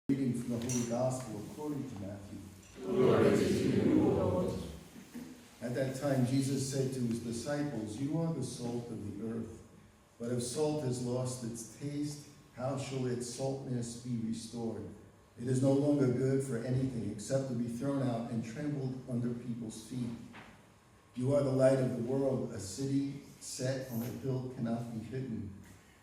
Reading from the Holy Gospel according to Matthew. Glory to you, Lord. At that time Jesus said to his disciples, "You are the salt of the earth. But if salt has lost its taste, how shall its saltness be restored? It is no longer good for anything except to be thrown out and trampled under people's feet. You are the light of the world. A city set on a hill cannot be hidden.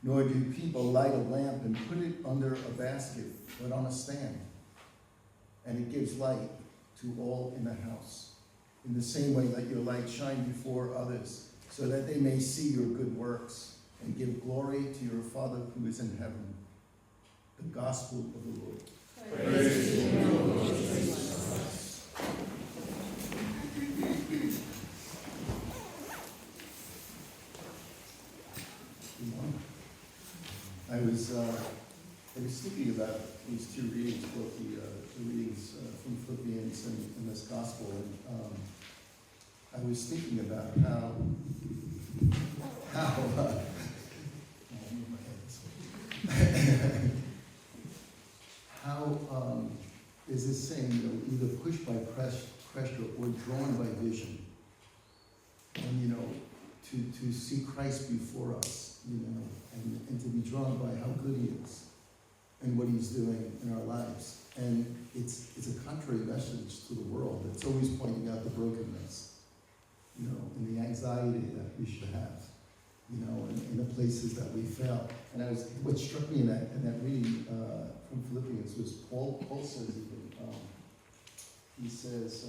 Nor do people light a lamp and put it under a basket, but on a stand, and it gives light to all in the house. In the same way, let your light shine before others, so that they may see your good works and give glory to your Father who is in heaven." The Gospel of the Lord. Praise to you, Lord Jesus Christ. I was thinking about these two readings, both the readings from Philippians and this Gospel, and I was thinking about how is this saying, either pushed by pressure or drawn by vision, and to see Christ before us, and to be drawn by how good he is and what he's doing in our lives. And it's a contrary message to the world. It's always pointing out the brokenness, and the anxiety that we should have, in the places that we fail. And what struck me in that reading from Philippians was Paul says, he says,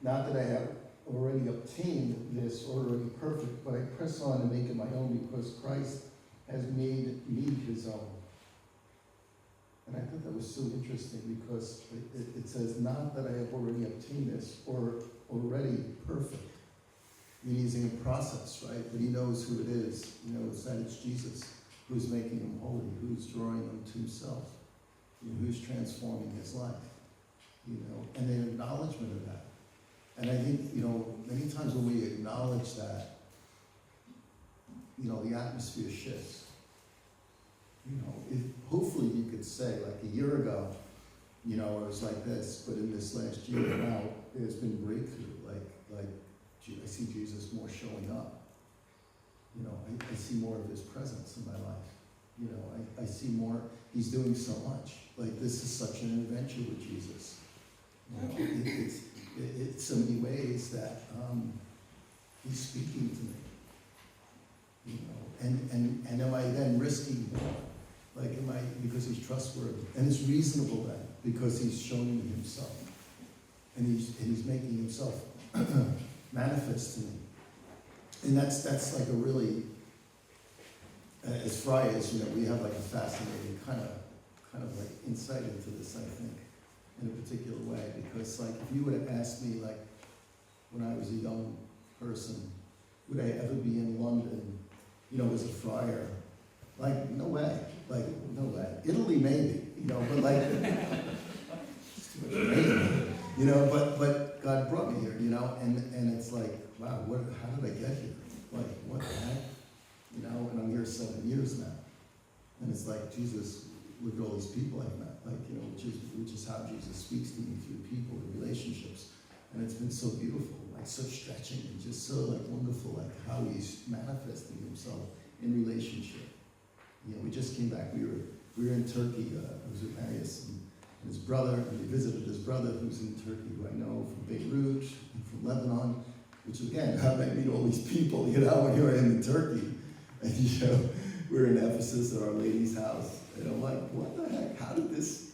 "Not that I have already obtained this or already perfect, but I press on to make it my own because Christ has made me his own." And I thought that was so interesting because it says, "Not that I have already obtained this or already perfect." I mean, he's in a process, right? But he knows who it is. He knows that it's Jesus who's making him holy, who's drawing him to himself, who's transforming his life, and an acknowledgement of that. And I think, many times when we acknowledge that, the atmosphere shifts. Hopefully you could say, like a year ago, it was like this, but in this last year now, there's been breakthrough. Like I see Jesus more showing up. I see more of his presence in my life. I see more, he's doing so much. Like, this is such an adventure with Jesus. It's so many ways that he's speaking to me, and am I then risking more? Like, because he's trustworthy, and it's reasonable then, because he's showing me himself, and he's making himself manifest to me, and that's like a really, as Friars, we have like a fascinating kind of like insight into this, I think, in a particular way, because like if you would have asked me, like when I was a young person, would I ever be in London, as a friar? Like, no way. Like, no way. Italy maybe, but like it's too much rain, but God brought me here, and it's like, wow, how did I get here? Like, what the heck? And I'm here 7 years now. And it's like, Jesus, look at all these people I've met, which is how Jesus speaks to me, through people and relationships. And it's been so beautiful, like so stretching and just so like wonderful, like how he's manifesting himself in relationship. We just came back, we were in Turkey, I was with Marius and his brother, and we visited his brother who's in Turkey, who I know from Beirut and from Lebanon, which again, how did I meet all these people, and here I am in Turkey. And we're in Ephesus at Our Lady's house. And I'm like, what the heck? How did this,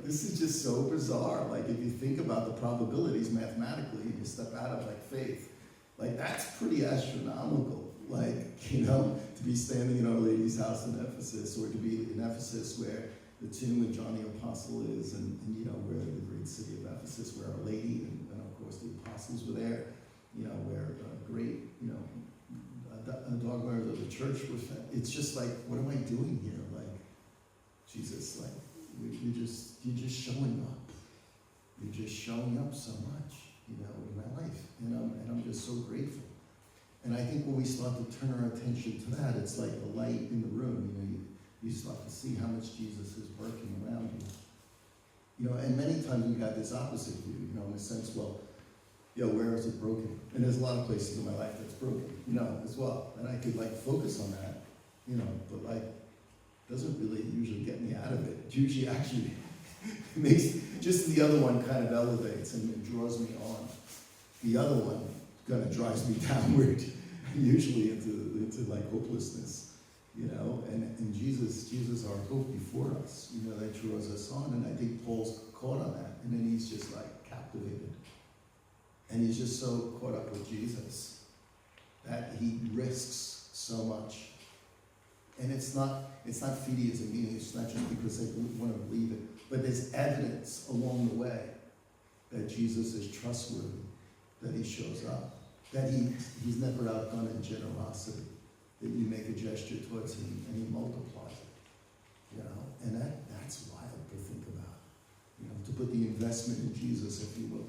this is just so bizarre. Like, if you think about the probabilities mathematically, and you step out of, faith, that's pretty astronomical. To be standing in Our Lady's house in Ephesus, or to be in Ephesus where the tomb of John the Apostle is, and where the great city of Ephesus, where Our Lady, and of course the apostles were there, where great, dogma of the church was. It's just like, what am I doing here? Jesus, you're just showing up. You're just showing up so much, in my life, and I'm just so grateful. And I think when we start to turn our attention to that, it's like the light in the room. You start to see how much Jesus is working around you. You know, and many times we have this opposite view, you know, in the sense, well, where is it broken? And there's a lot of places in my life that's broken, you know, as well. And I could like focus on that, you know, but like, doesn't really usually get me out of it. It usually actually makes, just the other one kind of elevates and draws me on. The other one kind of drives me downward, usually into like hopelessness, you know. And Jesus our hope before us, you know, that draws us on. And I think Paul's caught on that. And then he's just like captivated. And he's just so caught up with Jesus that he risks so much. And it's not fideism, meaning it's not just because they want to believe it, but there's evidence along the way that Jesus is trustworthy, that he shows up, that he's never outdone in generosity, that you make a gesture towards him and he multiplies it, you know, and that's wild to think about, you know, to put the investment in Jesus, if you will,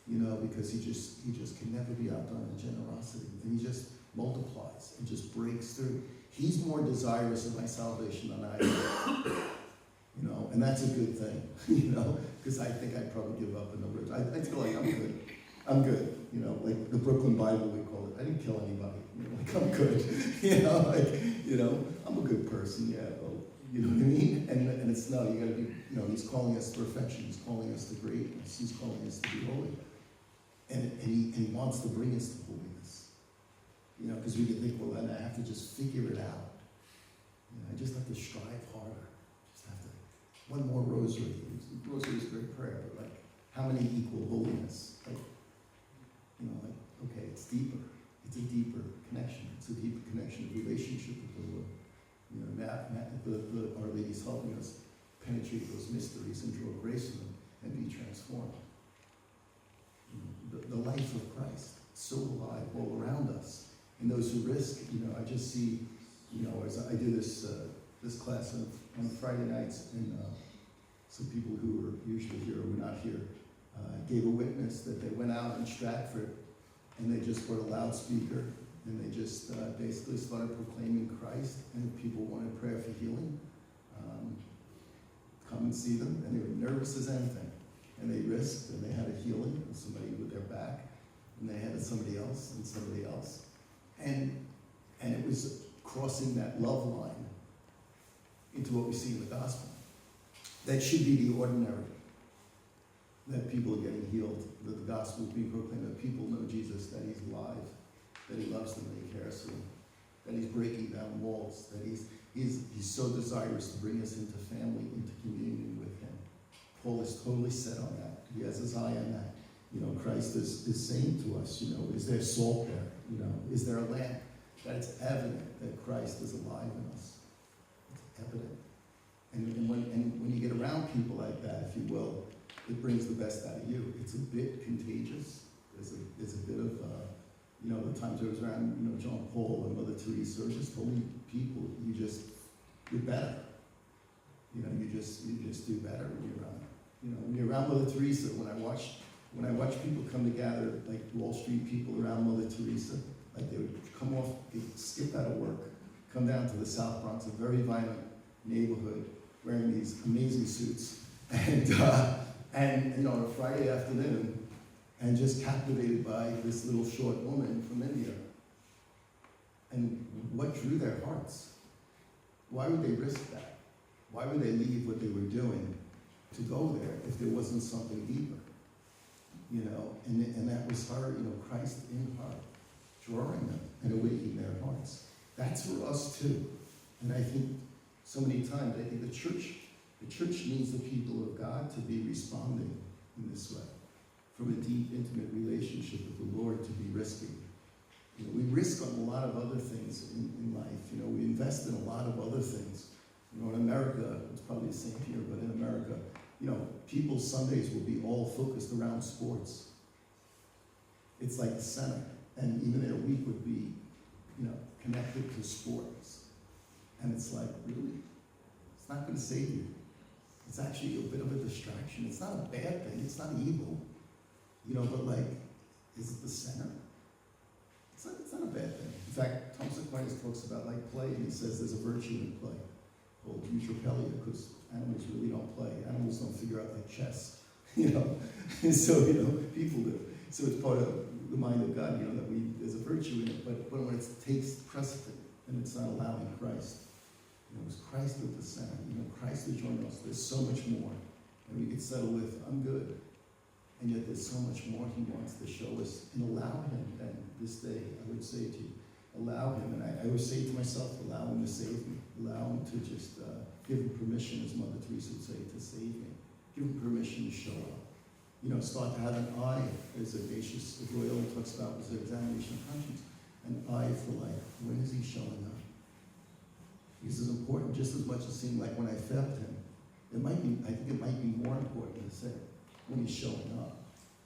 you know, because he just can never be outdone in generosity, and he just multiplies and just breaks through. He's more desirous of my salvation than I am, you know, and that's a good thing, you know, because I think I'd probably give up in the rich. I feel like I'm good, you know, like the Brooklyn Bible we call it. I didn't kill anybody, you know, like I'm good, you know, like, you know, I'm a good person, yeah, well, you know what I mean? And it's no, you gotta be, you know, he's calling us to perfection, he's calling us to greatness, he's calling us to be holy, and he wants to bring us to holiness. You know, because we can think, well, then I have to just figure it out. You know, I just have to strive harder. Just have to, one more rosary. Rosary is a great prayer, but like, how many equal holiness? Like, you know, like, okay, it's deeper. It's a deeper connection. It's a deeper connection of relationship with the Lord. You know, Our Lady's helping us penetrate those mysteries and draw grace in them and be transformed. You know, the life of Christ, so alive all around us. And those who risk, you know, I just see, you know, as I do this class on Friday nights, and some people who are usually here or were not here gave a witness that they went out in Stratford and they just brought a loudspeaker and they just basically started proclaiming Christ, and if people wanted prayer for healing, come and see them, and they were nervous as anything, and they risked, and they had a healing of somebody with their back, and they had somebody else and somebody else. And it was crossing that love line into what we see in the gospel. That should be the ordinary. That people are getting healed, that the gospel is being proclaimed, that people know Jesus, that he's alive, that he loves them, that he cares for them, that he's breaking down walls, that he's so desirous to bring us into family, into communion with him. Paul is totally set on that. He has his eye on that. You know, Christ is saying to us, you know, is there salt there? You know, is there a lamp? That it's evident that Christ is alive in us. It's evident. And when you get around people like that, if you will, it brings the best out of you. It's a bit contagious. There's a bit of, you know, the times I was around, you know, John Paul and Mother Teresa, or just holy people, you're better. You know, you just do better when you're around. You know, when you're around Mother Teresa, when I watch people come together, like Wall Street people around Mother Teresa, like they would come off, they'd skip out of work, come down to the South Bronx, a very violent neighborhood, wearing these amazing suits, and you know, on a Friday afternoon, and just captivated by this little short woman from India. And what drew their hearts? Why would they risk that? Why would they leave what they were doing to go there if there wasn't something deeper? You know, and that was her, you know, Christ in her, drawing them and awakening their hearts. That's for us too. And I think so many times, I think the church needs the people of God to be responding in this way, from a deep, intimate relationship with the Lord, to be risking. You know, we risk on a lot of other things in life. You know, we invest in a lot of other things. You know, in America, it's probably the same here, but in America, you know, people's Sundays will be all focused around sports. It's like the center. And even their week would be, you know, connected to sports. And it's like, really? It's not going to save you. It's actually a bit of a distraction. It's not a bad thing. It's not evil. You know, but like, is it the center? It's not a bad thing. In fact, Thomas Aquinas talks about like play, and he says there's a virtue in play called eutropelia, because animals really don't play. Animals don't figure figure out like chess, you know. And so, you know, people do. So it's part of the mind of God, you know, that there's a virtue in it, but when it takes precedent and it's not allowing Christ, you know, it's Christ at the center, you know, Christ is joining us. There's so much more. And we get settled with, I'm good. And yet there's so much more he wants to show us, and allow him. And this day, I would say to you, allow him. And I always say to myself, allow him to save me. Allow him to just give him permission, as Mother Teresa would say, to save me. Give him permission to show up. You know, start to have an eye, as Ignatius of Loyola talks about, was an examination of conscience. An eye for life. When is he showing up? This is important just as much as seeing like when I failed him. I think it might be more important to say when he's showing up.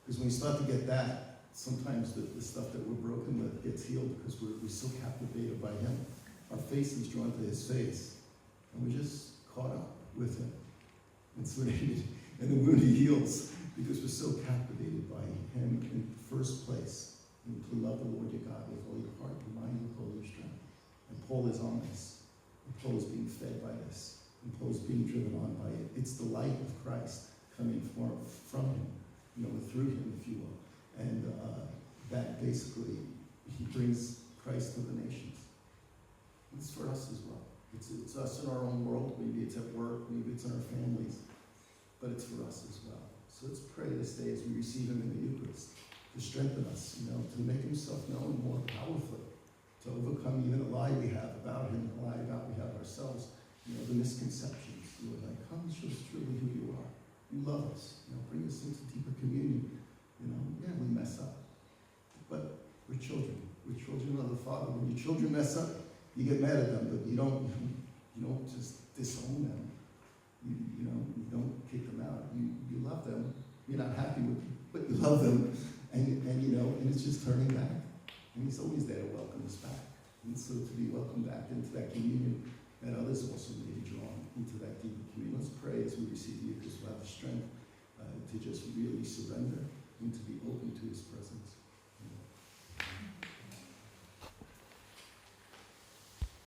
Because when we start to get that, sometimes the stuff that we're broken with gets healed because we're so captivated by him. Our face is drawn to his face. And we're just caught up with him. And the wound he heals because we're so captivated by him in the first place. And to love the Lord your God with all your heart, your mind, with all your strength. And Paul is on this. And Paul is being fed by this. And Paul is being driven on by it. It's the light of Christ coming from him, you know, through him, if you will. And that basically, he brings Christ to the nations. It's for us as well. It's us in our own world. Maybe it's at work. Maybe it's in our families. But it's for us as well. So let's pray this day as we receive him in the Eucharist to strengthen us, you know, to make himself known more powerfully, to overcome even a lie we have about him, a lie about we have ourselves, you know, the misconceptions. You know, like, come show us truly who you are. You love us. You know, bring us into deeper communion. You know, yeah, we mess up. But we're children. We're children of the Father. When your children mess up, you get mad at them, but you don't just disown them. You don't kick them out. You love them. You're not happy with them, but you love them. And you know, and it's just turning back. And he's always there to welcome us back. And so to be welcomed back into that communion, that others also may be drawn into that deeper communion. Let's pray as we receive the Eucharist. We'll have the strength to just really surrender and to be open to his presence.